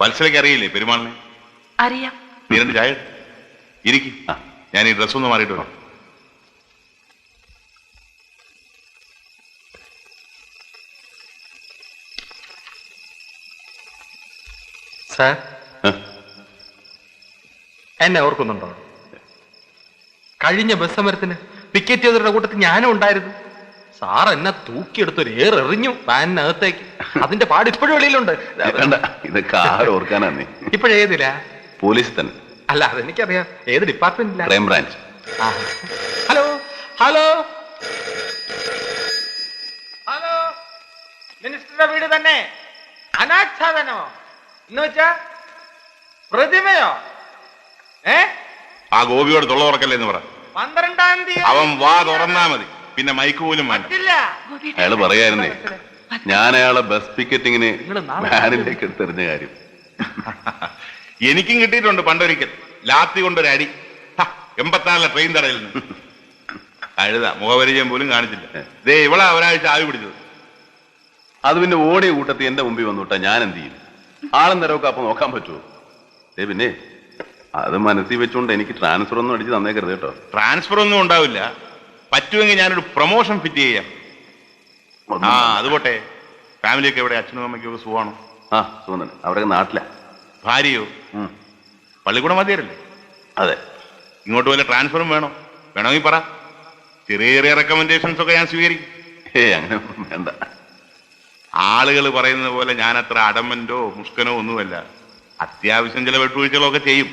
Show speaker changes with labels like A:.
A: വത്സലയ്ക്ക് അറിയില്ലേ പെരുമാളിനെ?
B: അറിയാം.
A: നീ രണ്ട് ചായ ഇരിക്കും. ഞാൻ ഈ ഡ്രസ് ഒന്ന് മാറിയിട്ട് വരാം.
C: സാർ, എന്നെ ഓർക്കുന്നുണ്ടോ? കഴിഞ്ഞ ബസ് സമരത്തിന് പിക്കറ്റ് ചെയ്തവരുടെ കൂട്ടത്തിൽ ഞാനും ഉണ്ടായിരുന്നു. സാർ എന്നെ തൂക്കിയെടുത്തൊരു ഏറെറിഞ്ഞു പാനിനകത്തേക്ക്. അതിന്റെ പാട് ഇപ്പോഴും വെളിയിലുണ്ട്.
D: ഇതൊക്കെ ആരോർക്കാനാ നീ?
C: ഇപ്പോഴേതില്ല?
D: പോലീസ് തന്നെ.
C: അല്ല, അതെനിക്കറിയാം. ഏത് ഡിപ്പാർട്ട്മെന്റില്ല?
D: Crime branch.
C: Hello hello hello, മിനിസ്റ്ററുടെ വീട് തന്നെ? അനാച്ഛാദനമോ എന്ന് വെച്ചാ പ്രതിമയോ?
A: ആ ഗോപിയോട് തൊള്ള തുറക്കല്ലേ എന്ന് പറ.
C: 12-ാം തീയതി
A: അവൻ വാ തുറന്നാ മതി, പിന്നെ മൈക്ക് പോലും വേണ്ട.
D: അയാള് പറയായിരുന്നേ, ഞാൻ അയാളെ ബസ് ടിക്കറ്റിങ്ങിന് വാനിലേക്ക് എടുത്തെറിഞ്ഞ കാര്യം.
A: എനിക്കും കിട്ടിയിട്ടുണ്ട് പണ്ടൊരിക്കൽ. ലാത്തി കൊണ്ടൊരു അടി. 84 ട്രെയിൻ തടയിൽ നിന്ന്. കഴുത മുഖപരിചയം പോലും കാണിച്ചില്ല. ദേ ഇവളാ ഒരാഴ്ച ആവി പിടിച്ചത്.
D: അത് പിന്നെ ഓടിയ കൂട്ടത്തിൽ എന്റെ മുമ്പിൽ വന്നുവിട്ടാ ഞാൻ എന്ത് ചെയ്യും? ആളും നിരവൊക്കെ അപ്പൊ നോക്കാൻ പറ്റുമോ? പിന്നെ അത് മനസ്സിൽ വെച്ചുകൊണ്ട് എനിക്ക് ട്രാൻസ്ഫർ ഒന്നും അടിച്ച് തന്നേക്കരുത് കേട്ടോ.
A: ട്രാൻസ്ഫർ ഒന്നും ഉണ്ടാവില്ല. പറ്റുമെങ്കിൽ ഞാനൊരു പ്രൊമോഷൻ ഫിറ്റ് ചെയ്യാം. അതുപോട്ടെ, ഫാമിലിയൊക്കെ എവിടെ? അച്ഛനും അമ്മയ്ക്കും ഒക്കെ സുഖമാണോ?
D: സുഖം തന്നെ. അവരൊക്കെ നാട്ടിലാ.
A: ഭാര്യയോ? പള്ളിക്കൂടം മതിയല്ലേ?
D: അതെ.
A: ഇങ്ങോട്ട് വല്ല ട്രാൻസ്ഫറും വേണോ? വേണമെങ്കിൽ പറ. ചെറിയ ചെറിയ റെക്കമെൻഡേഷൻസ് ഒക്കെ ഞാൻ സ്വീകരിക്കും.
D: അങ്ങനെ വേണ്ട.
A: ആളുകൾ പറയുന്നത് പോലെ ഞാൻ അത്ര അടമന്റോ മുഷ്കനോ ഒന്നുമല്ല. അത്യാവശ്യം ചില വെട്ടുവീഴ്ചകളൊക്കെ ചെയ്യും.